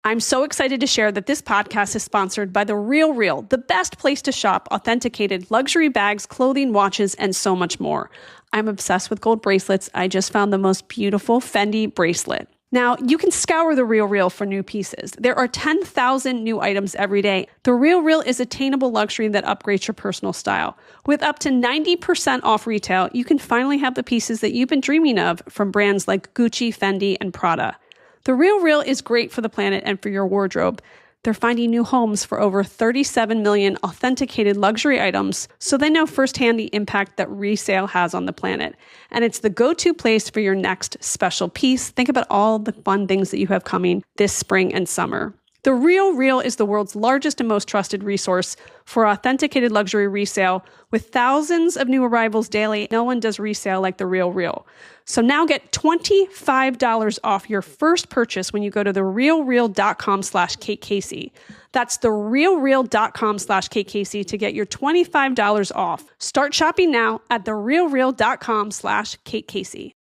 I'm so excited to share that this podcast is sponsored by The RealReal, the best place to shop authenticated luxury bags, clothing, watches, and so much more. I'm obsessed with gold bracelets. I just found the most beautiful Fendi bracelet. Now, you can scour The RealReal for new pieces. There are 10,000 new items every day. The RealReal is attainable luxury that upgrades your personal style. With up to 90% off retail, you can finally have the pieces that you've been dreaming of from brands like Gucci, Fendi, and Prada. The RealReal is great for the planet and for your wardrobe. They're finding new homes for over 37 million authenticated luxury items, so they know firsthand the impact that resale has on the planet. And it's the go-to place for your next special piece. Think about all the fun things that you have coming this spring and summer. The RealReal is the world's largest and most trusted resource for authenticated luxury resale. With thousands of new arrivals daily, no one does resale like The RealReal. So now get $25 off your first purchase when you go to therealreal.com/KateCasey. That's therealreal.com/KateCasey to get your $25 off. Start shopping now at therealreal.com/KateCasey.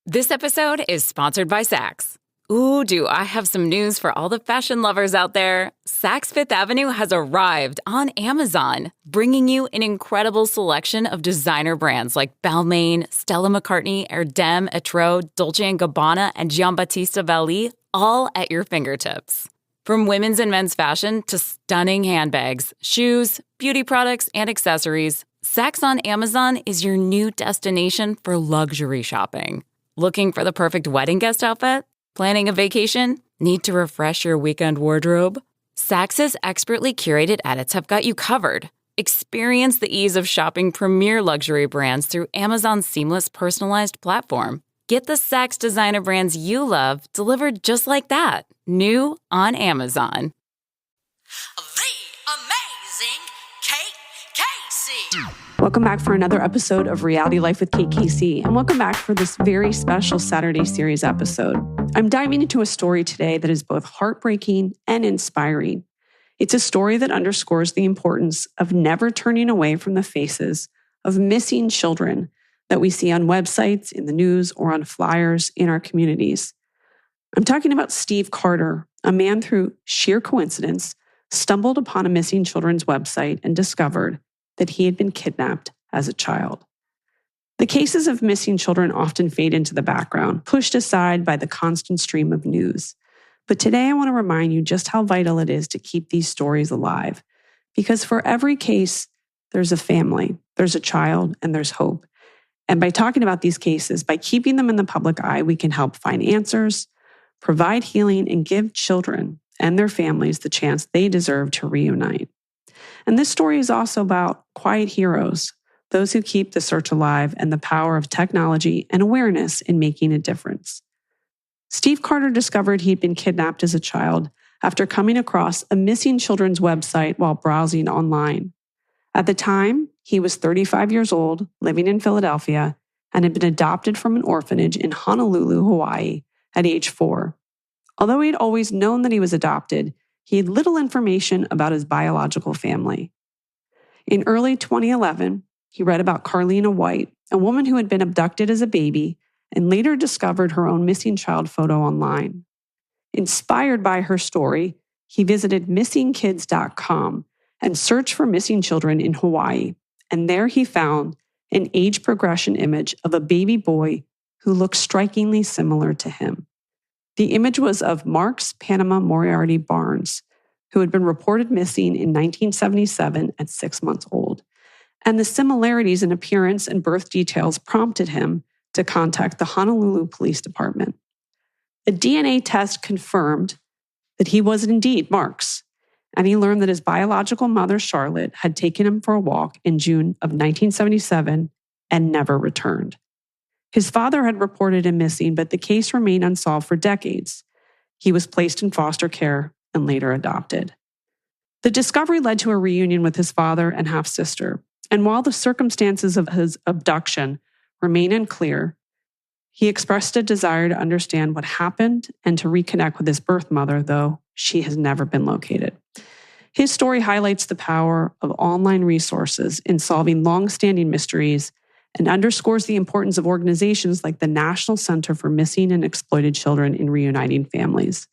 This episode is sponsored by Saks. Ooh, do I have some news for all the fashion lovers out there. Saks Fifth Avenue has arrived on Amazon, bringing you an incredible selection of designer brands like Balmain, Stella McCartney, Erdem, Etro, Dolce & Gabbana, and Giambattista Valli, all at your fingertips. From women's and men's fashion to stunning handbags, shoes, beauty products, and accessories, Saks on Amazon is your new destination for luxury shopping. Looking for the perfect wedding guest outfit? Planning a vacation? Need to refresh your weekend wardrobe? Saks' expertly curated edits have got you covered. Experience the ease of shopping premier luxury brands through Amazon's seamless personalized platform. Get the Saks designer brands you love delivered just like that, new on Amazon. The amazing Kate Casey. Welcome back for another episode of Reality Life with Kate Casey, and welcome back for this very special Saturday series episode. I'm diving into a story today that is both heartbreaking and inspiring. It's a story that underscores the importance of never turning away from the faces of missing children that we see on websites, in the news, or on flyers in our communities. I'm talking about Steve Carter, a man through sheer coincidence stumbled upon a missing children's website and discovered that he had been kidnapped as a child. The cases of missing children often fade into the background, pushed aside by the constant stream of news. But today I want to remind you just how vital it is to keep these stories alive. Because for every case, there's a family, there's a child, and there's hope. And by talking about these cases, by keeping them in the public eye, we can help find answers, provide healing, and give children and their families the chance they deserve to reunite. And this story is also about quiet heroes, those who keep the search alive, and the power of technology and awareness in making a difference. Steve Carter discovered he'd been kidnapped as a child after coming across a missing children's website while browsing online. At the time, he was 35 years old, living in Philadelphia, and had been adopted from an orphanage in Honolulu, Hawaii, at age 4. Although he'd always known that he was adopted, he had little information about his biological family. In early 2011, he read about Carlina White, a woman who had been abducted as a baby and later discovered her own missing child photo online. Inspired by her story, he visited missingkids.com and searched for missing children in Hawaii, and there he found an age progression image of a baby boy who looked strikingly similar to him. The image was of Marx Panama Moriarty Barnes, who had been reported missing in 1977 at 6 months old. And the similarities in appearance and birth details prompted him to contact the Honolulu Police Department. A DNA test confirmed that he was indeed Marx, and he learned that his biological mother, Charlotte, had taken him for a walk in June of 1977 and never returned. His father had reported him missing, but the case remained unsolved for decades. He was placed in foster care and later adopted. The discovery led to a reunion with his father and half-sister, and while the circumstances of his abduction remain unclear, he expressed a desire to understand what happened and to reconnect with his birth mother, though she has never been located. His story highlights the power of online resources in solving long-standing mysteries and underscores the importance of organizations like the National Center for Missing and Exploited Children in reuniting families.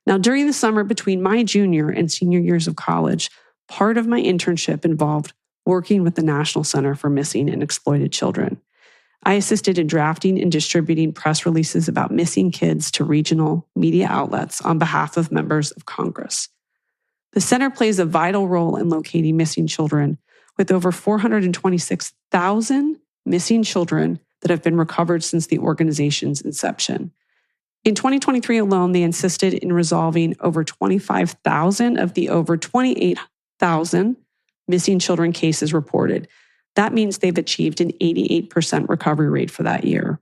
Now, during the summer between my junior and senior years of college, part of my internship involved working with the National Center for Missing and Exploited Children. I assisted in drafting and distributing press releases about missing kids to regional media outlets on behalf of members of Congress. The center plays a vital role in locating missing children, with over 426,000 missing children that have been recovered since the organization's inception. In 2023 alone, they insisted in resolving over 25,000 of the over 28,000 missing children cases reported. That means they've achieved an 88% recovery rate for that year.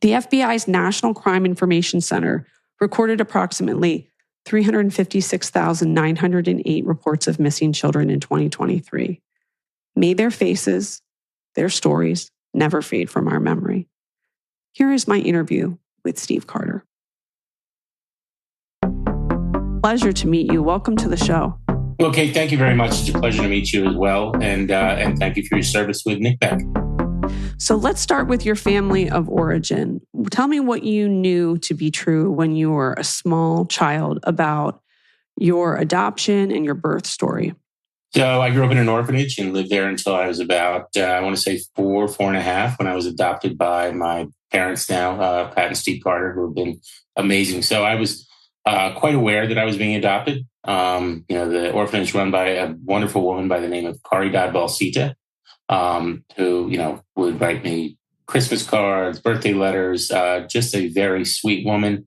The FBI's National Crime Information Center recorded approximately 356,908 reports of missing children in 2023. May their faces, their stories, never fade from our memory. Here is my interview with Steve Carter. Pleasure to meet you. Welcome to the show. Okay, thank you very much. It's a pleasure to meet you as well. And thank you for your service with Nick Beck. So let's start with your family of origin. Tell me what you knew to be true when you were a small child about your adoption and your birth story. So I grew up in an orphanage and lived there until I was about, I want to say 4.5, when I was adopted by my parents now, Pat and Steve Carter, who have been amazing. So I was quite aware that I was being adopted. The orphanage run by a wonderful woman by the name of Caridad Balsita, who, would write me Christmas cards, birthday letters, just a very sweet woman.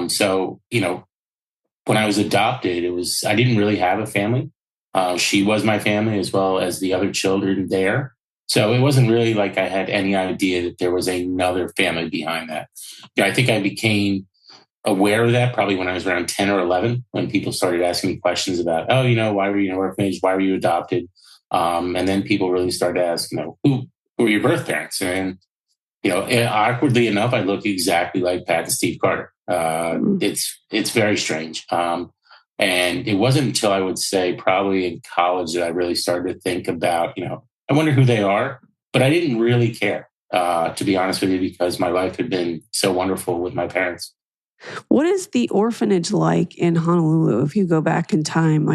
So when I was adopted, I didn't really have a family. She was my family as well as the other children there. So it wasn't really like I had any idea that there was another family behind that. I think I became aware of that probably when I was around 10 or 11, when people started asking me questions about, why were you in an orphanage? Why were you adopted? And then people really started to ask, who were your birth parents? And, awkwardly enough, I look exactly like Pat and Steve Carter. It's very strange. And it wasn't until I would say probably in college that I really started to think about, I wonder who they are, but I didn't really care, to be honest with you, because my life had been so wonderful with my parents. What is the orphanage like in Honolulu? If you go back in time,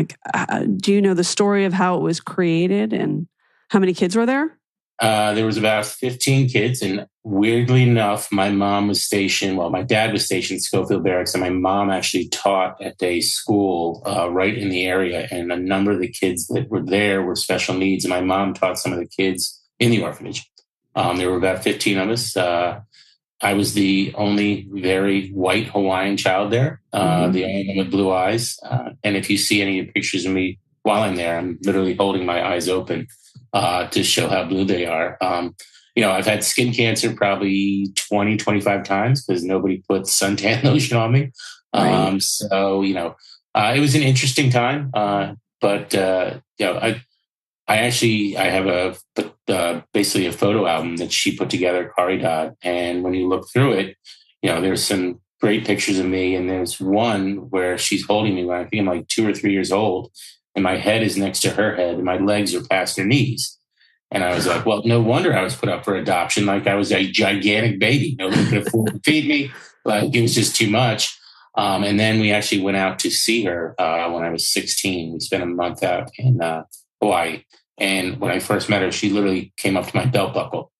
do you know the story of how it was created and how many kids were there? There was about 15 kids. And weirdly enough, my dad was stationed at Schofield Barracks, and my mom actually taught at a school right in the area. And a number of the kids that were there were special needs. And my mom taught some of the kids in the orphanage. There were about 15 of us. I was the only very white Hawaiian child there, the only one with blue eyes. And if you see any pictures of me while I'm there, I'm literally holding my eyes open to show how blue they are. I've had skin cancer probably 20, 25 times because nobody put suntan lotion on me. Right. It was an interesting time. I have basically a photo album that she put together, Caridad. And when you look through it, there's some great pictures of me. And there's one where she's holding me when I think I'm like 2 or 3 years old. And my head is next to her head and my legs are past her knees. And I was like, well, no wonder I was put up for adoption. Like I was a gigantic baby. Nobody could afford to feed me. Like it was just too much. And then we actually went out to see her when I was 16. We spent a month out in Hawaii. And when I first met her, she literally came up to my belt buckle.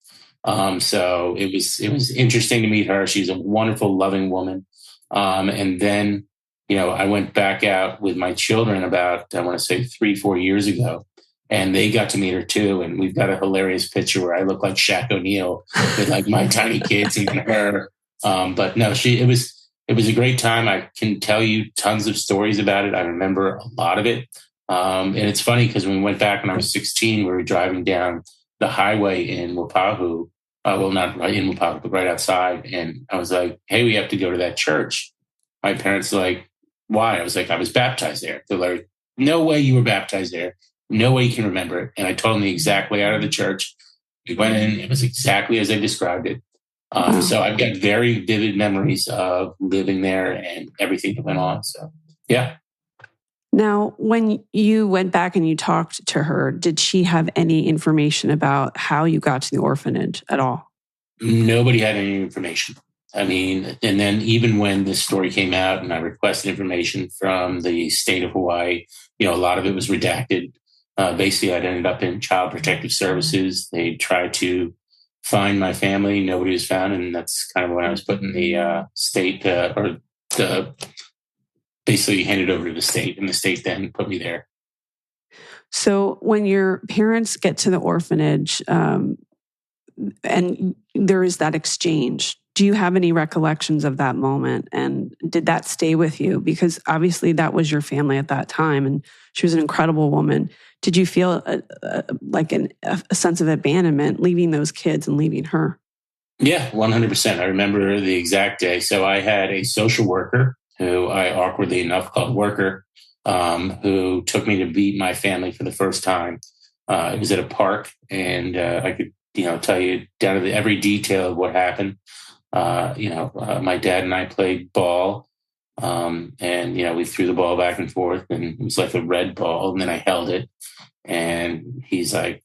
So it was interesting to meet her. She's a wonderful, loving woman. And then, I went back out with my children about, I want to say 3-4 years ago, and they got to meet her too. And we've got a hilarious picture where I look like Shaq O'Neal with like my tiny kids and her. But no, it was a great time. I can tell you tons of stories about it. I remember a lot of it. And it's funny because when we went back when I was 16, we were driving down the highway in Wapahu. Well, not right in Wapahu, but right outside. And I was like, hey, we have to go to that church. My parents were like, why? I was like, I was baptized there. They're like, no way you were baptized there. No way you can remember it. And I told them the exact layout of the church. We went in. It was exactly as they described it. So I've got very vivid memories of living there and everything that went on. So, yeah. Now, when you went back and you talked to her, did she have any information about how you got to the orphanage at all? Nobody had any information. I mean, and then even when this story came out and I requested information from the state of Hawaii, a lot of it was redacted. Basically, I'd ended up in Child Protective Services. They tried to find my family. Nobody was found. And that's kind of when I was put in the state basically handed over to the state. And the state then put me there. So when your parents get to the orphanage and there is that exchange, do you have any recollections of that moment? And did that stay with you? Because obviously that was your family at that time and she was an incredible woman. Did you feel a sense of abandonment leaving those kids and leaving her? Yeah, 100%. I remember the exact day. So I had a social worker who I awkwardly enough called Worker, who took me to meet my family for the first time. It was at a park, and I could, tell you down to every detail of what happened. My dad and I played ball, and we threw the ball back and forth, and it was like a red ball, and then I held it, and he's like,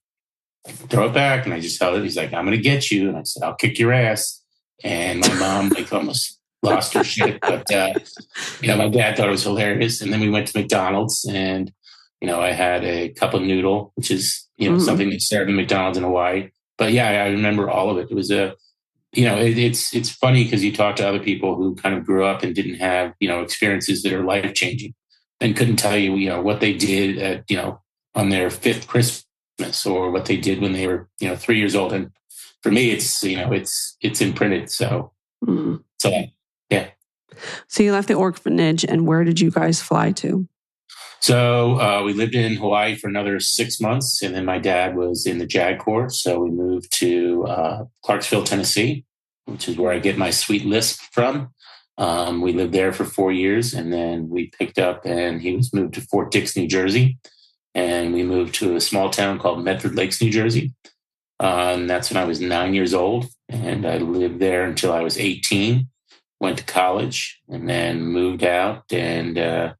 "Throw it back," and I just held it. He's like, "I'm going to get you," and I said, "I'll kick your ass." And my mom almost lost her shit, but my dad thought it was hilarious. And then we went to McDonald's, and I had a cup of noodle, which is something they serve in McDonald's in Hawaii. But yeah, I remember all of it. It was it's funny because you talk to other people who kind of grew up and didn't have experiences that are life changing, and couldn't tell you what they did at on their fifth Christmas or what they did when they were 3 years old. And for me, it's it's imprinted. So yeah. So you left the orphanage, and where did you guys fly to? So we lived in Hawaii for another 6 months, and then my dad was in the JAG Corps. So we moved to Clarksville, Tennessee, which is where I get my sweet lisp from. We lived there for 4 years, and then we picked up, and he was moved to Fort Dix, New Jersey. And we moved to a small town called Medford Lakes, New Jersey. And that's when I was 9 years old, and I lived there until I was 18. Went to college, and then moved out, and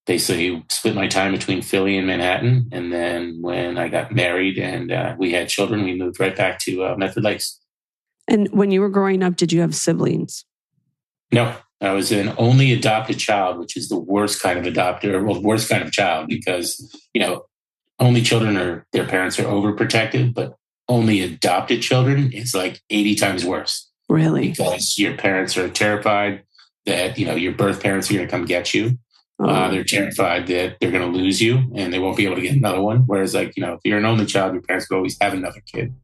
basically split my time between Philly and Manhattan. And then when I got married and we had children, we moved right back to Medford Lakes. And when you were growing up, did you have siblings? No, I was an only adopted child, which is the worst kind of worst kind of child, because, only children their parents are overprotective, but only adopted children is like 80 times worse. Really? Because your parents are terrified that, your birth parents are going to come get you. They're terrified that they're going to lose you and they won't be able to get another one. Whereas if you're an only child, your parents will always have another kid.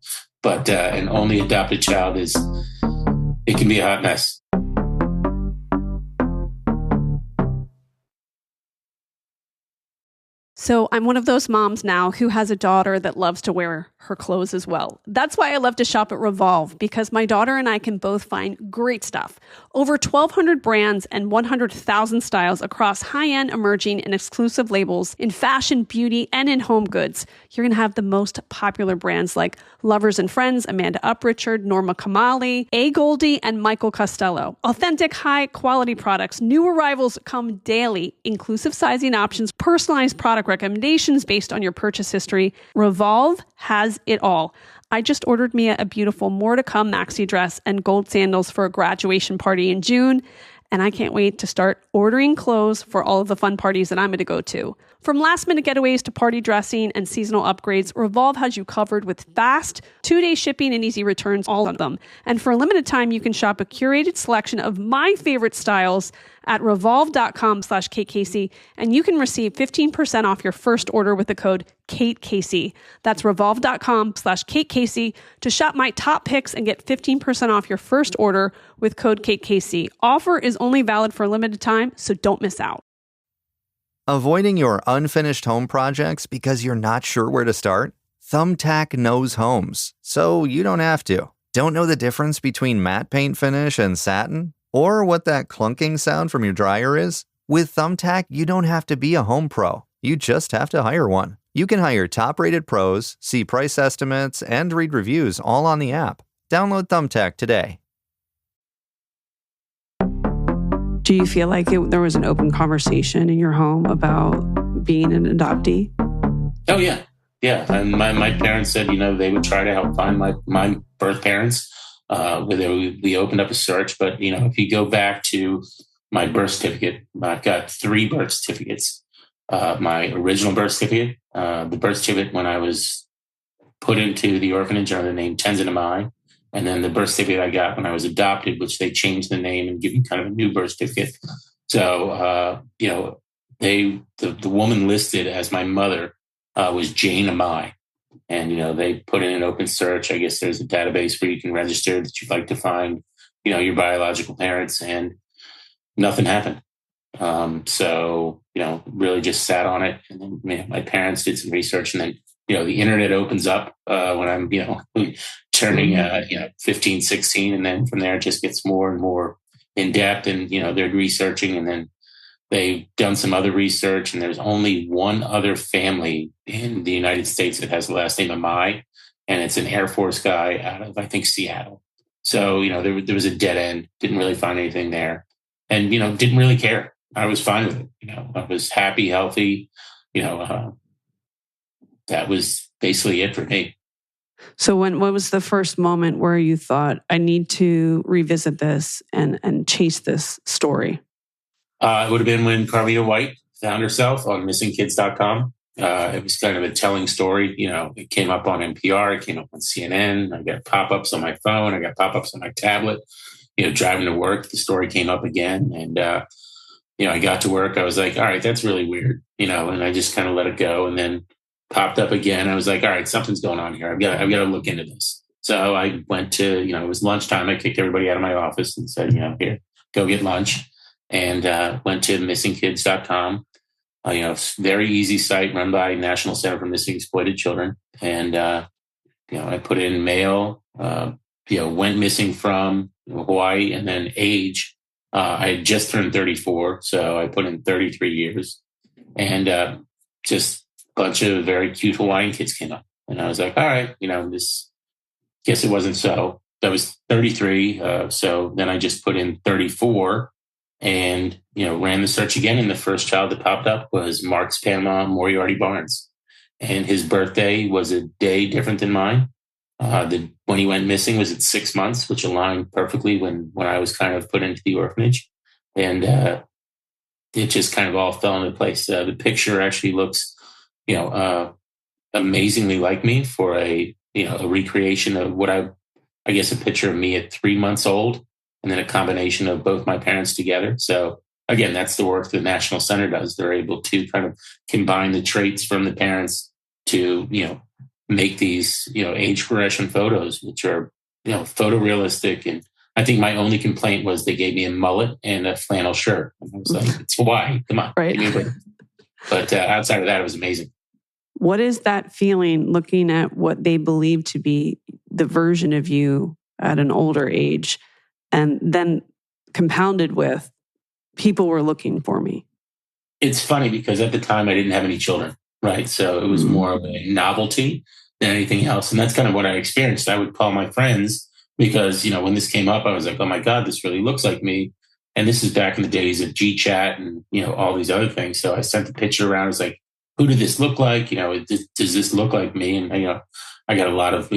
But an only adopted child it can be a hot mess. So I'm one of those moms now who has a daughter that loves to wear her clothes as well. That's why I love to shop at Revolve, because my daughter and I can both find great stuff. Over 1,200 brands and 100,000 styles across high-end, emerging, and exclusive labels in fashion, beauty, and in home goods. You're going to have the most popular brands like Lovers and Friends, Amanda Uprichard, Norma Kamali, A. Goldie, and Michael Costello. Authentic, high-quality products. New arrivals come daily. Inclusive sizing options, personalized product recommendations based on your purchase history. Revolve has it all. I just ordered Mia a beautiful more to come maxi dress and gold sandals for a graduation party in June, and I can't wait to start ordering clothes for all of the fun parties that I'm going to go to. From last-minute getaways to party dressing and seasonal upgrades, Revolve has you covered with fast, 2-day shipping and easy returns, all of them. And for a limited time, you can shop a curated selection of my favorite styles at revolve.com/KateCasey, and you can receive 15% off your first order with the code KateCasey. That's revolve.com/KateCasey to shop my top picks and get 15% off your first order with code KateCasey. Offer is only valid for a limited time, so don't miss out. Avoiding your unfinished home projects because you're not sure where to start? Thumbtack knows homes, so you don't have to. Don't know the difference between matte paint finish and satin? Or what that clunking sound from your dryer is? With Thumbtack, you don't have to be a home pro. You just have to hire one. You can hire top-rated pros, see price estimates, and read reviews all on the app. Download Thumbtack today. Do you feel like there was an open conversation in your home about being an adoptee? Oh, yeah. Yeah. And my parents said, they would try to help find my birth parents. whether we opened up a search. But, if you go back to my birth certificate, I've got 3 birth certificates. My original birth certificate, the birth certificate when I was put into the orphanage under the name Tenzin Amai, and then the birth certificate I got when I was adopted, which they changed the name and give me kind of a new birth certificate. So, the woman listed as my mother was Jane Amai. And, they put in an open search. I guess there's a database where you can register that you'd like to find, your biological parents, and nothing happened. So, really just sat on it. And then my parents did some research, and then, the internet opens up when I'm, turning, 15, 16. And then from there, it just gets more and more in depth, and, they're researching, and then they've done some other research, and there's only one other family in the United States that has the last name Amai, and it's an Air Force guy out of, I think, Seattle. So, there was a dead end, didn't really find anything there, and, didn't really care. I was fine with it. I was happy, healthy, that was basically it for me. So what was the first moment where you thought, I need to revisit this and chase this story? It would have been when Carlita White found herself on missingkids.com. It was kind of a telling story. It came up on NPR, it came up on CNN. I got pop-ups on my phone. I got pop-ups on my tablet. Driving to work, the story came up again. And, I got to work. I was like, all right, that's really weird, and I just kind of let it go. And then popped up again. I was like, all right, something's going on here. I've got to look into this. So I went to, it was lunchtime. I kicked everybody out of my office and said, here, go get lunch. And went to missingkids.com. Very easy site run by National Center for Missing Exploited Children. And, I put in male, went missing from Hawaii, and then age. I had just turned 34, so I put in 33 years. And just a bunch of very cute Hawaiian kids came up. And I was like, all right, this, guess it wasn't so. That was 33. So then I just put in 34 and, ran the search again. And the first child that popped up was Marx Panama Moriarty Barnes. And his birthday was a day different than mine. When he went missing was at 6 months, which aligned perfectly when I was kind of put into the orphanage. And it just kind of all fell into place. The picture actually looks, amazingly like me for a recreation of what I guess a picture of me at 3 months old, and then a combination of both my parents together. So again, that's the work the National Center does. They're able to kind of combine the traits from the parents to, make these, age progression photos, which are, photorealistic. And I think my only complaint was they gave me a mullet and a flannel shirt. And I was like, it's Hawaii. Come on. Right. Give me a break. But outside of that, it was amazing. What is that feeling looking at what they believe to be the version of you at an older age, and then compounded with people were looking for me? It's funny because at the time I didn't have any children, right? So it was more of a novelty than anything else. And that's kind of what I experienced. I would call my friends because, when this came up, I was like, oh my God, this really looks like me. And this is back in the days of GChat and, all these other things. So I sent the picture around. I was like, who did this look like? Does this look like me? And, I got a lot of,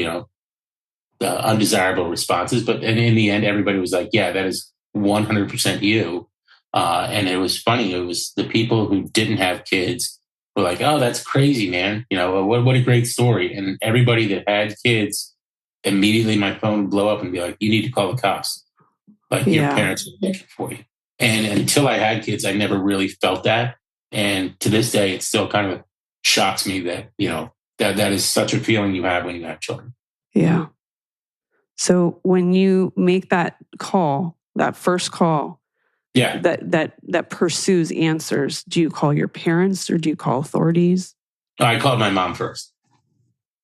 undesirable responses. But in the end, everybody was like, yeah, that is 100% you. And it was funny. It was the people who didn't have kids were like, oh, that's crazy, man. What a great story. And everybody that had kids, immediately my phone would blow up and be like, you need to call the cops. Like your parents are looking for you. And until I had kids, I never really felt that. And to this day, it still kind of shocks me that, that is such a feeling you have when you have children. Yeah. So when you make that call, that first call, that pursues answers, do you call your parents or do you call authorities? I called my mom first.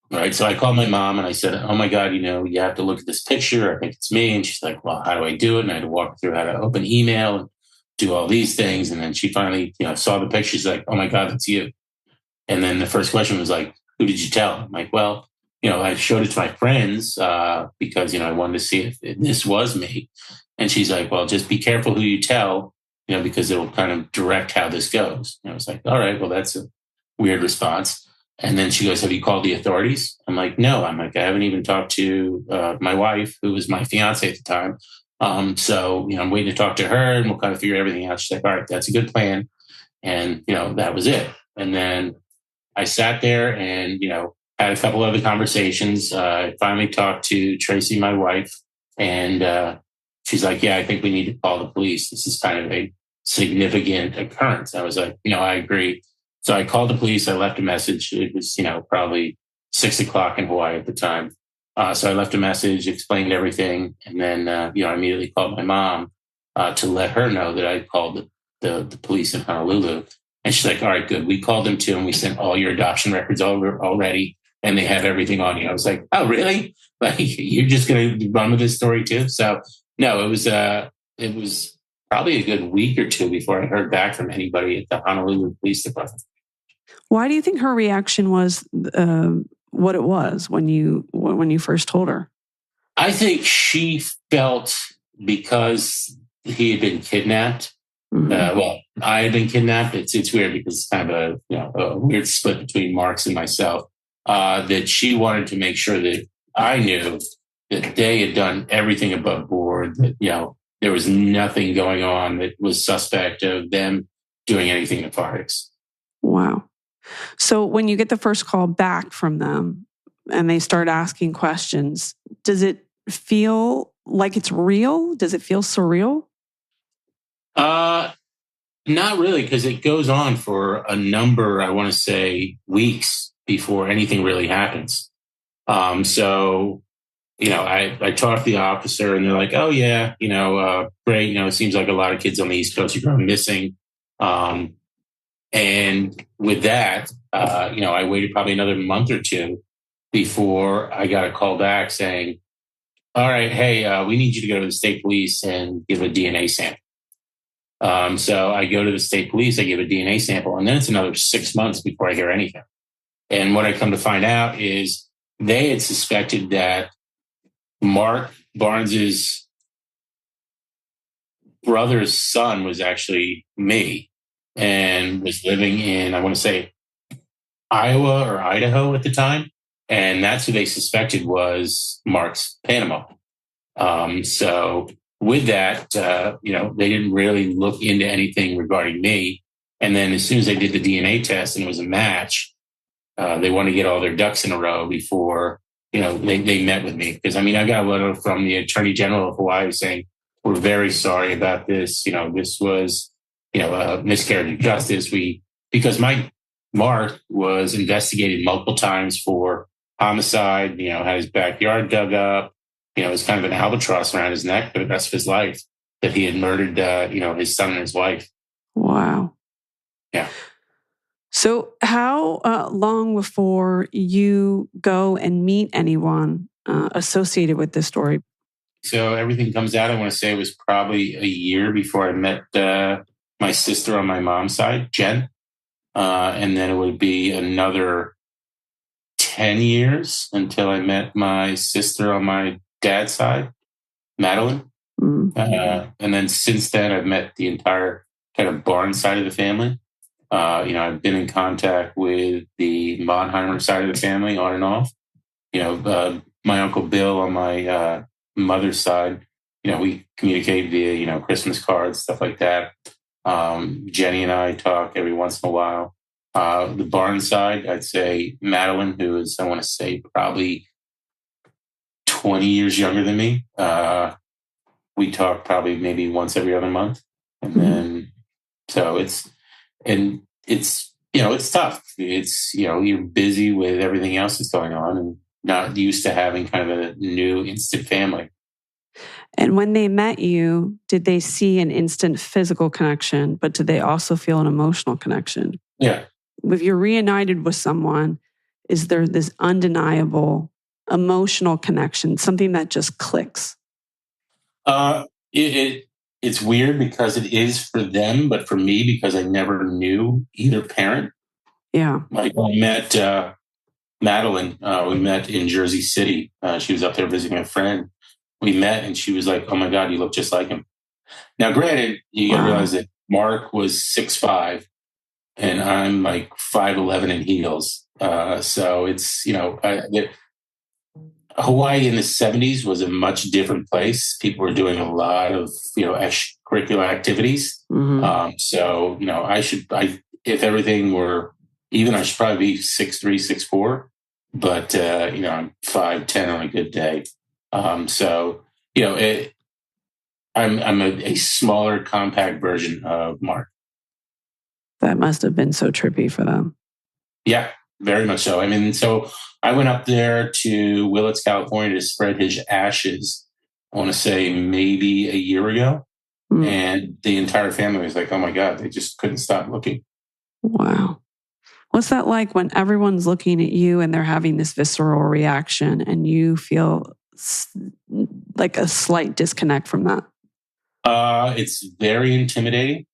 All right. So I called my mom and I said, oh my God, you have to look at this picture. I think it's me. And she's like, well, how do I do it? And I had to walk through how to open email and do all these things. And then she finally, saw the picture. She's like, oh my God, that's you. And then the first question was like, who did you tell? I'm like, well, I showed it to my friends because, I wanted to see if this was me. And she's like, well, just be careful who you tell, because it'll kind of direct how this goes. And I was like, all right, well, that's a weird response. And then she goes, have you called the authorities? I'm like, no. I'm like, I haven't even talked to my wife, who was my fiance at the time. So, I'm waiting to talk to her and we'll kind of figure everything out. She's like, all right, that's a good plan. And, that was it. And then I sat there and, had a couple other conversations. I finally talked to Tracy, my wife, and she's like, yeah, I think we need to call the police. This is kind of a significant occurrence. I was like, I agree. So I called the police. I left a message. It was, probably 6:00 in Hawaii at the time. So I left a message, explained everything. And then, I immediately called my mom to let her know that I called the police in Honolulu. And she's like, all right, good. We called them too. And we sent all your adoption records over already. And they have everything on you. I was like, oh, really? Like, you're just going to run with this story too? So no, it was probably a good week or two before I heard back from anybody at the Honolulu Police Department. Why do you think her reaction was what it was when you first told her? I think she felt because he had been kidnapped. Well, I had been kidnapped. It's weird because it's kind of a weird split between Marx and myself. That she wanted to make sure that I knew that they had done everything above board. That there was nothing going on that was suspect of them doing anything nefarious. Wow. So when you get the first call back from them and they start asking questions, does it feel like it's real? Does it feel surreal? Not really, because it goes on for a number, I want to say, weeks before anything really happens. So, I talked to the officer and they're like, oh yeah, great. It seems like a lot of kids on the East Coast are going missing. And with that, I waited probably another month or two before I got a call back saying, all right, hey, we need you to go to the state police and give a DNA sample. So I go to the state police, I give a DNA sample, and then it's another 6 months before I hear anything. And what I come to find out is they had suspected that Mark Barnes's brother's son was actually me and was living in, I want to say, Iowa or Idaho at the time. And that's who they suspected was Marx Panama. So with that, they didn't really look into anything regarding me. And then as soon as they did the DNA test and it was a match, they want to get all their ducks in a row before, they met with me. Because, I got a letter from the Attorney General of Hawaii saying, we're very sorry about this. This was, a miscarriage of justice. Because Mark was investigated multiple times for homicide, had his backyard dug up. It was kind of an albatross around his neck for the rest of his life that he had murdered, his son and his wife. Wow. Yeah. So how long before you go and meet anyone associated with this story? So everything comes out, I want to say it was probably a year before I met my sister on my mom's side, Jen. And then it would be another 10 years until I met my sister on my dad's side, Madeline. And then since then, I've met the entire kind of Barnes side of the family. I've been in contact with the Monheimer side of the family on and off. My Uncle Bill on my mother's side, we communicate via, Christmas cards, stuff like that. Jenny and I talk every once in a while. The Barnes side, I'd say Madeline, who is, I want to say, probably 20 years younger than me. We talk probably maybe once every other month. And then, so it's tough. It's, you're busy with everything else that's going on and not used to having kind of a new instant family. And when they met you, did they see an instant physical connection, but did they also feel an emotional connection? Yeah. If you're reunited with someone, is there this undeniable emotional connection, something that just clicks? It's weird because it is for them, but for me, because I never knew either parent. Yeah. Like when I met Madeline, we met in Jersey City. She was up there visiting a friend. We met and she was like, oh my God, you look just like him. Now, granted, you gotta realize that Mark was 6'5" and I'm like 5'11" in heels. So it's, Hawaii in the 70s was a much different place. People were doing a lot of, extracurricular activities. So, if everything were even, I should probably be 6'3", 6'4", but, I'm 5'10" on a good day. So, I'm a smaller, compact version of Mark. That must have been so trippy for them. Yeah, very much so. I mean, so I went up there to Willits, California to spread his ashes, I want to say maybe a year ago. And the entire family was like, oh my God, they just couldn't stop looking. Wow. What's that like when everyone's looking at you and they're having this visceral reaction and you feel like a slight disconnect from that? It's very intimidating.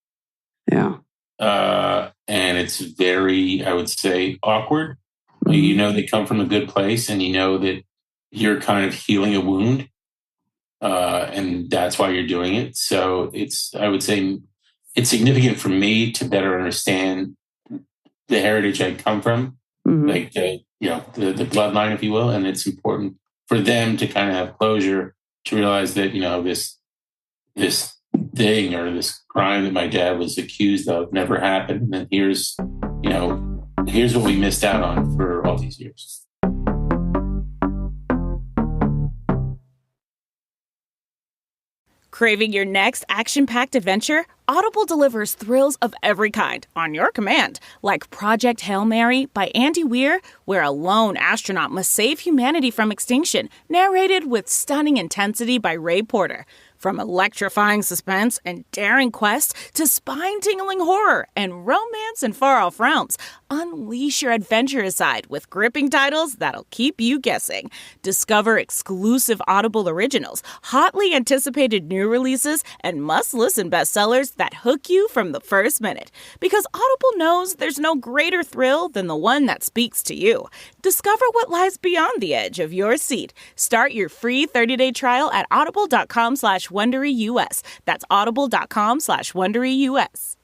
Yeah. And it's very, I would say, awkward. They come from a good place and that you're kind of healing a wound. And that's why you're doing it. So I would say it's significant for me to better understand the heritage I come from, like, the bloodline, if you will. And it's important for them to kind of have closure to realize that, this thing or this crime that my dad was accused of never happened. And here's what we missed out on for all these years. Craving your next action-packed adventure? Audible delivers thrills of every kind on your command, like Project Hail Mary by Andy Weir, where a lone astronaut must save humanity from extinction, narrated with stunning intensity by Ray Porter. From electrifying suspense and daring quest to spine-tingling horror and romance in far-off realms, unleash your adventurous side with gripping titles that'll keep you guessing. Discover exclusive Audible originals, hotly anticipated new releases, and must-listen bestsellers that hook you from the first minute. Because Audible knows there's no greater thrill than the one that speaks to you. Discover what lies beyond the edge of your seat. Start your free 30-day trial at audible.com/WonderyUS. That's audible.com/WonderyUS.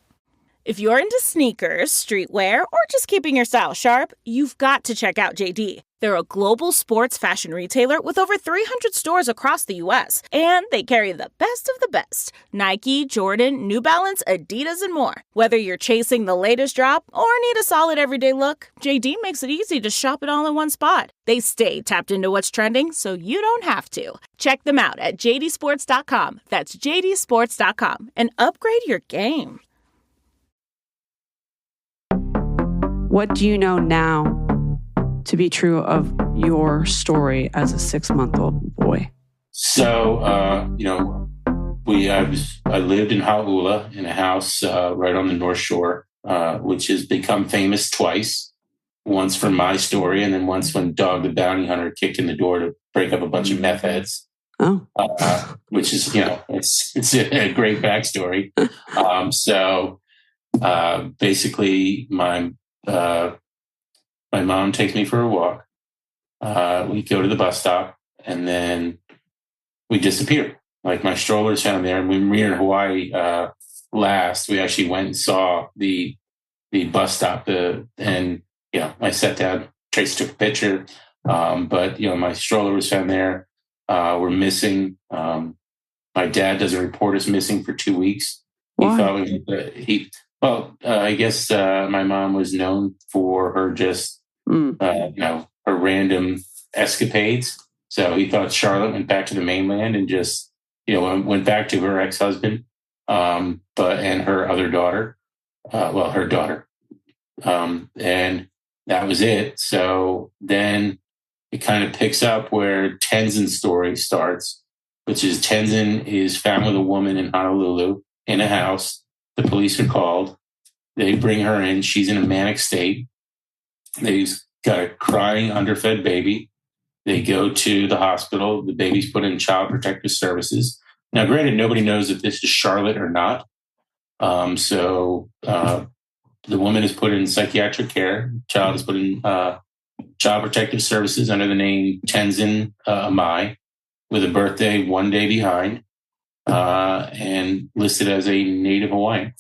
If you're into sneakers, streetwear, or just keeping your style sharp, you've got to check out JD. They're a global sports fashion retailer with over 300 stores across the U.S., and they carry the best of the best. Nike, Jordan, New Balance, Adidas, and more. Whether you're chasing the latest drop or need a solid everyday look, JD makes it easy to shop it all in one spot. They stay tapped into what's trending, so you don't have to. Check them out at jdsports.com. That's jdsports.com, and upgrade your game. What do you know now to be true of your story as a 6-month-old boy? So, I lived in Hau'ula in a house right on the North Shore, which has become famous twice. Once for my story, and then once when Dog the Bounty Hunter kicked in the door to break up a bunch of meth heads. Oh, which is, it's a great backstory. Basically, my mom takes me for a walk. We go to the bus stop, and then we disappear. Like, my stroller's found there. And when we were in Hawaii last, we actually went and saw the bus stop. I sat down, Trace took a picture. But my stroller was found there. We're missing. My dad doesn't report us missing for 2 weeks. Why? I guess my mom was known for her just, her random escapades. So he thought Charlotte went back to the mainland and just, went back to her ex-husband, and her other daughter, her daughter. And that was it. So then it kind of picks up where Tenzin's story starts, which is Tenzin is found with a woman in Honolulu in a house. The police are called. They bring her in. She's in a manic state. They've got a crying, underfed baby. They go to the hospital. The baby's put in Child Protective Services. Now, granted, nobody knows if this is Charlotte or not. So the woman is put in psychiatric care. Child is put in Child Protective Services under the name Tenzin Amai, with a birthday 1 day behind, and listed as a native Hawaiian.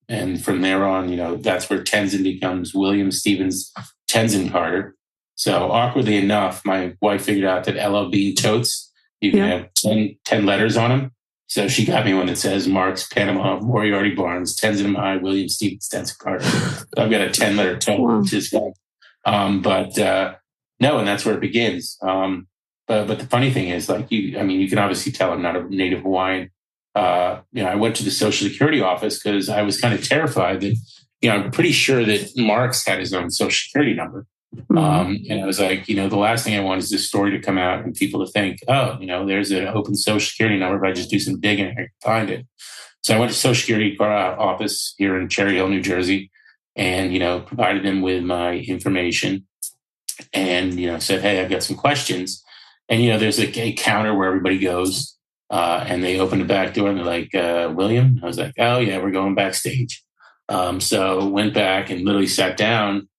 And from there on, that's where Tenzin becomes William Stevens Tenzin Carter. So awkwardly enough, my wife figured out that LL Bean totes, you can have 10 letters on them. So she got me one that says Marx Panama Moriarty Barnes, Tenzin I, William Stevens Tenzin Carter. So I've got a 10-letter tote, which is fun. No, and that's where it begins. But the funny thing is, you can obviously tell I'm not a native Hawaiian. I went to the Social Security office because I was kind of terrified that, I'm pretty sure that Marx had his own Social Security number. And I was like, the last thing I want is this story to come out and people to think, there's an open Social Security number. If I just do some digging, I can find it. So I went to Social Security office here in Cherry Hill, New Jersey, and, provided them with my information and, said, hey, I've got some questions. And, there's a counter where everybody goes and they open the back door and they're like, William? I was like, oh, yeah, we're going backstage. So went back and literally sat down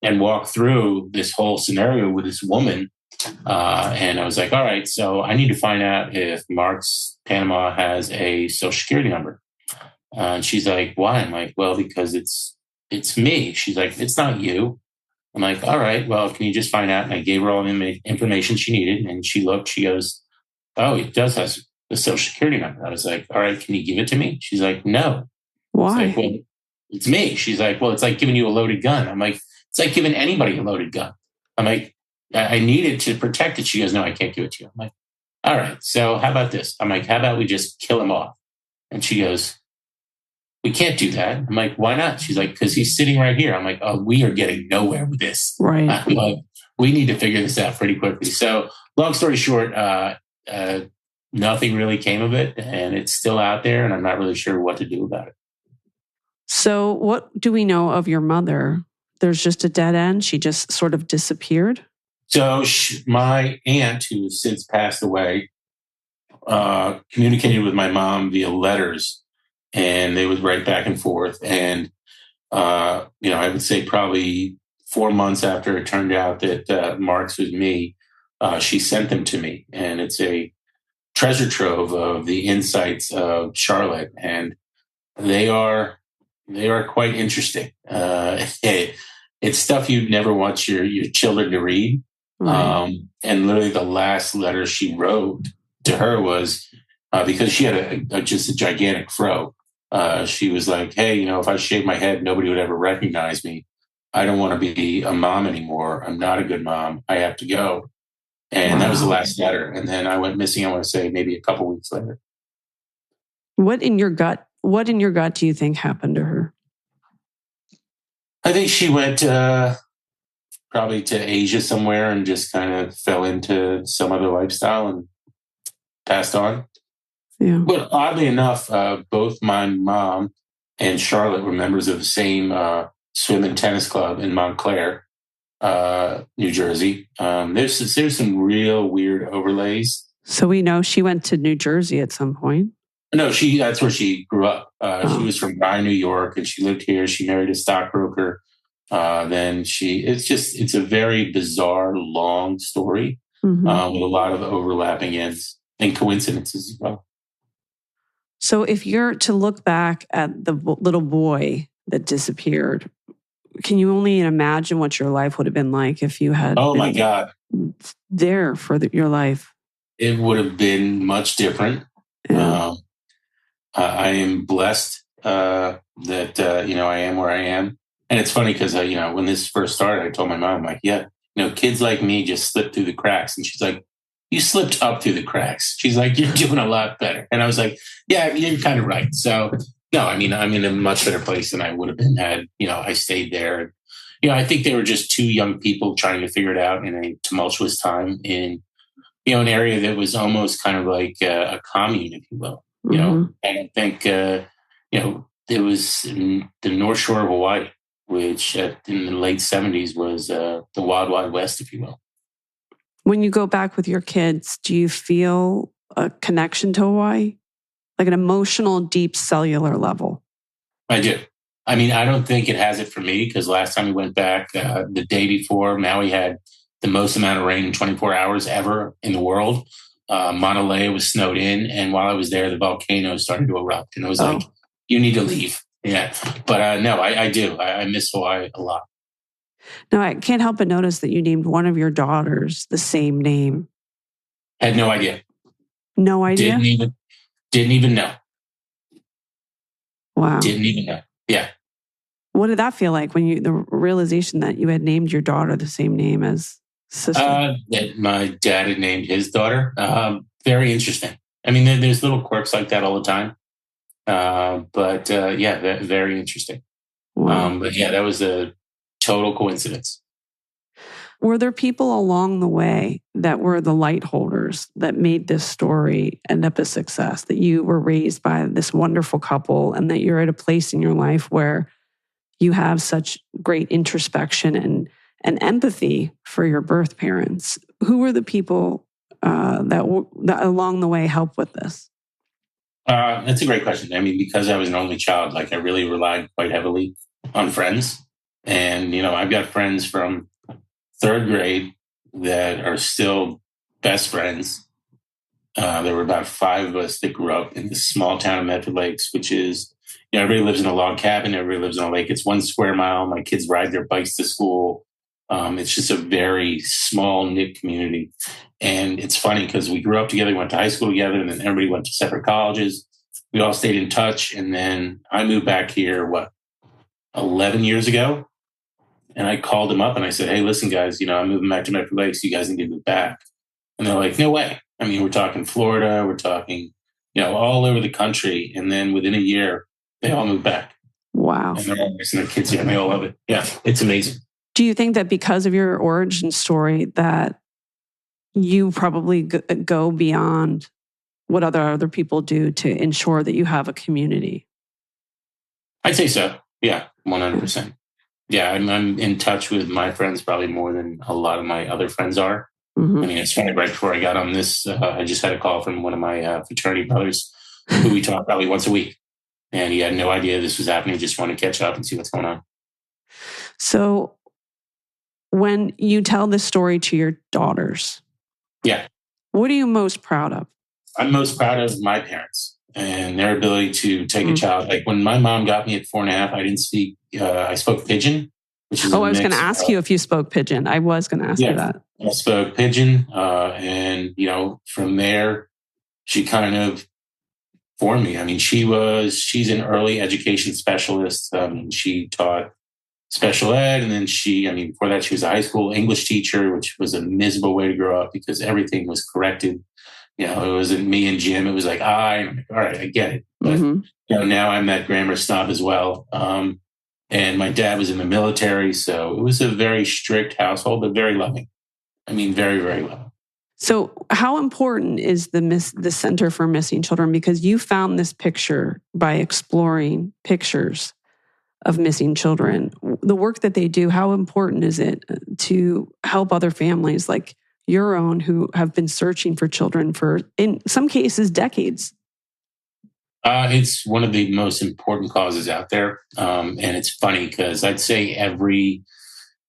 and walked through this whole scenario with this woman. And I was like, all right, so I need to find out if Marx Panama has a Social Security number. And she's like, why? I'm like, well, because it's me. She's like, it's not you. I'm like, all right, well, can you just find out? And I gave her all the information she needed. And she looked, she goes, oh, it does have the Social Security number. I was like, all right, can you give it to me? She's like, no. Why? Like, well, it's me. She's like, well, it's like giving you a loaded gun. I'm like, it's like giving anybody a loaded gun. I'm like, I need it to protect it. She goes, no, I can't give it to you. I'm like, all right, so how about this? I'm like, how about we just kill him off? And she goes, we can't do that. I'm like, why not? She's like, because he's sitting right here. I'm like, oh, we are getting nowhere with this. Right. I'm like, we need to figure this out pretty quickly. So long story short, nothing really came of it. And it's still out there. And I'm not really sure what to do about it. So what do we know of your mother? There's just a dead end. She just sort of disappeared. So my aunt, who has since passed away, communicated with my mom via letters, and they would write back and forth. And, I would say probably 4 months after it turned out that Marx was me, she sent them to me. And it's a treasure trove of the insights of Charlotte. And they are quite interesting. It's stuff you'd never want your children to read. Right. And literally the last letter she wrote to her was because she had just a gigantic fro. She was like, hey, if I shaved my head, nobody would ever recognize me. I don't want to be a mom anymore. I'm not a good mom. I have to go. And That was the last letter. And then I went missing, I want to say maybe a couple weeks later. What in your gut do you think happened to her? I think she went probably to Asia somewhere and just kind of fell into some other lifestyle and passed on. Yeah. But oddly enough, both my mom and Charlotte were members of the same swim and tennis club in Montclair, New Jersey. There's some real weird overlays. So we know she went to New Jersey at some point. No, that's where she grew up. She was from Rye, New York, and she lived here. She married a stockbroker. It's a very bizarre, long story with a lot of overlapping ends and coincidences as well. So if you're to look back at the little boy that disappeared, can you only imagine what your life would have been like if you had my God, there for your life? It would have been much different. Yeah. I am blessed that I am where I am. And it's funny because, when this first started, I told my mom, I'm like, yeah, kids like me just slip through the cracks. And she's like, you slipped up through the cracks. She's like, you're doing a lot better. And I was like, yeah, you're kind of right. So, no, I'm in a much better place than I would have been had, I stayed there. I think they were just two young people trying to figure it out in a tumultuous time in, an area that was almost kind of like a commune, if you will. And I think, it was in the North Shore of Hawaii, which in the late 70s was the Wild Wild West, if you will. When you go back with your kids, do you feel a connection to Hawaii? Like an emotional, deep cellular level? I do. I don't think it has it for me because last time we went back, the day before, Maui had the most amount of rain in 24 hours ever in the world. Mauna Lea was snowed in. And while I was there, the volcano started to erupt. And it was like, you need to leave. Yeah. But no, I do. I miss Hawaii a lot. Now, I can't help but notice that you named one of your daughters the same name. Had no idea. No idea? Didn't even know. Wow. Didn't even know. Yeah. What did that feel like when the realization that you had named your daughter the same name as sister? That my dad had named his daughter. Very interesting. I mean, there's little quirks like that all the time. But yeah, very interesting. Wow. But yeah, that was a total coincidence. Were there people along the way that were the light holders that made this story end up a success? That you were raised by this wonderful couple and that you're at a place in your life where you have such great introspection and empathy for your birth parents. Who were the people that along the way helped with this? That's a great question. I mean, because I was an only child, like I really relied quite heavily on friends. And, I've got friends from third grade that are still best friends. There were about 5 of us that grew up in this small town of Medford Lakes, which is, everybody lives in a log cabin. Everybody lives on a lake. It's 1 square mile. My kids ride their bikes to school. It's just a very small knit community. And it's funny because we grew up together, went to high school together, and then everybody went to separate colleges. We all stayed in touch. And then I moved back here, 11 years ago? And I called them up and I said, hey, listen, guys, I'm moving back to Medford Lakes. You guys need to move back. And they're like, no way. I mean, we're talking Florida. We're talking, all over the country. And then within a year, they all moved back. Wow. And they're all raising their kids here and they all love it. Yeah, it's amazing. Do you think that because of your origin story that you probably go beyond what other people do to ensure that you have a community? I'd say so. Yeah, 100%. Yeah, I'm in touch with my friends probably more than a lot of my other friends are. Mm-hmm. I mean, it's funny, right before I got on this, I just had a call from one of my fraternity brothers who we talk probably once a week. And he had no idea this was happening. Just wanted to catch up and see what's going on. So when you tell this story to your daughters, yeah, what are you most proud of? I'm most proud of my parents and their ability to take a child. Like when my mom got me at 4.5, I didn't speak, I spoke Pidgin, which is I was going to ask you if you spoke Pidgin. I was going to ask you that. I spoke Pidgin. And, from there, she kind of formed me. I mean, she's an early education specialist. She taught special ed. And then before that, she was a high school English teacher, which was a miserable way to grow up because everything was corrected. It wasn't me and Jim. It was like, I'm like, all right, I get it. But, now I'm that grammar snob as well. And my dad was in the military. So it was a very strict household, but very loving. I mean, very, very loving. So how important is the Center for Missing Children? Because you found this picture by exploring pictures of missing children. The work that they do, how important is it to help other families like your own who have been searching for children for, in some cases, decades? It's one of the most important causes out there. And it's funny because I'd say every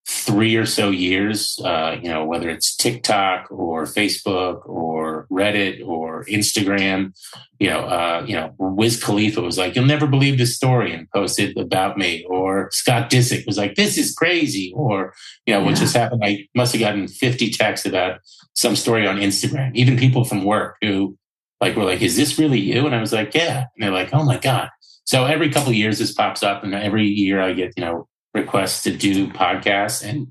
3 or so years, whether it's TikTok or Facebook or Reddit or Instagram, Wiz Khalifa was like, you'll never believe this story and posted about me. Or Scott Disick was like, this is crazy. Or, what just happened, I must have gotten 50 texts about some story on Instagram, even people from work who were like, is this really you? And I was like, yeah. And they're like, oh my God. So every couple of years this pops up and every year I get, requests to do podcasts. And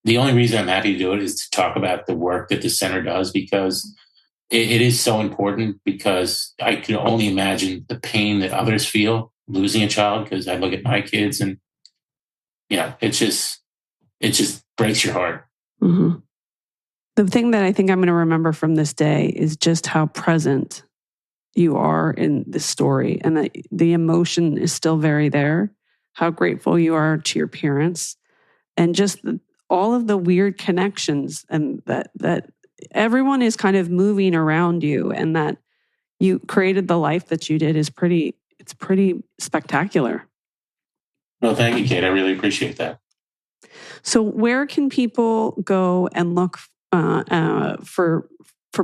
the only reason I'm happy to do it is to talk about the work that the center does, because it is so important, because I can only imagine the pain that others feel losing a child, because I look at my kids and, it just breaks your heart. Mm-hmm. The thing that I think I'm going to remember from this day is just how present you are in this story, and that the emotion is still very there. How grateful you are to your parents, and just all of the weird connections, and that everyone is kind of moving around you, and that you created the life that you did it's pretty spectacular. Well, thank you, Kate. I really appreciate that. So where can people go and look for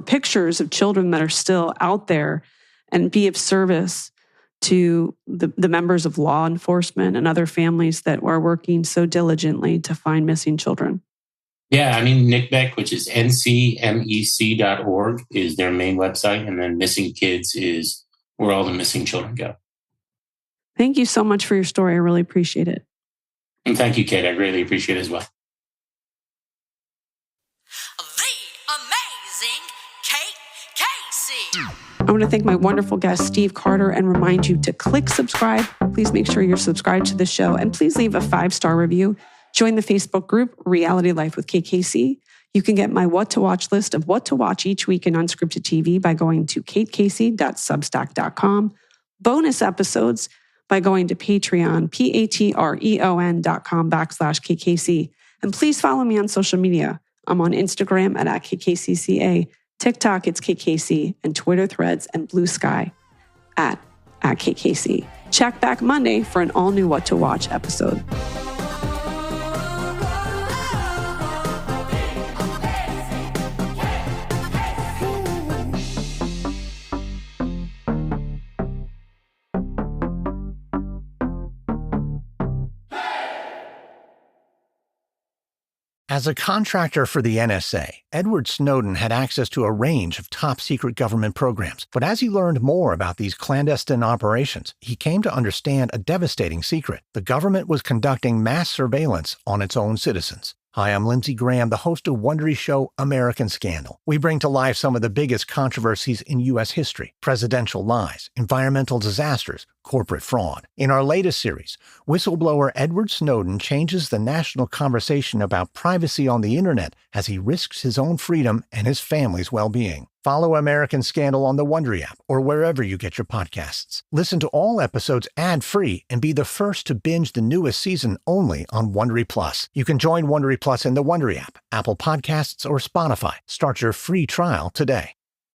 pictures of children that are still out there and be of service to the members of law enforcement and other families that are working so diligently to find missing children. Yeah, I mean, NCMEC, which is ncmec.org, is their main website. And then Missing Kids is where all the missing children go. Thank you so much for your story. I really appreciate it. And thank you, Kate. I greatly appreciate it as well. The amazing Kate Casey. I want to thank my wonderful guest, Steve Carter, and remind you to click subscribe. Please make sure you're subscribed to the show, and please leave a 5-star review. Join the Facebook group, Reality Life with KKC. You can get my What to Watch list of what to watch each week in unscripted TV by going to katecasey.substack.com. Bonus episodes by going to Patreon, patreon.com/KKC. And please follow me on social media. I'm on Instagram at KKCCA, TikTok, it's KKC, and Twitter Threads and Blue Sky at KKC. Check back Monday for an all-new What to Watch episode. As a contractor for the NSA, Edward Snowden had access to a range of top-secret government programs. But as he learned more about these clandestine operations, he came to understand a devastating secret. The government was conducting mass surveillance on its own citizens. Hi, I'm Lindsey Graham, the host of Wondery's show, American Scandal. We bring to life some of the biggest controversies in U.S. history: presidential lies, environmental disasters, corporate fraud. In our latest series, whistleblower Edward Snowden changes the national conversation about privacy on the internet as he risks his own freedom and his family's well-being. Follow American Scandal on the Wondery app or wherever you get your podcasts. Listen to all episodes ad-free and be the first to binge the newest season only on Wondery Plus. You can join Wondery Plus in the Wondery app, Apple Podcasts, or Spotify. Start your free trial today.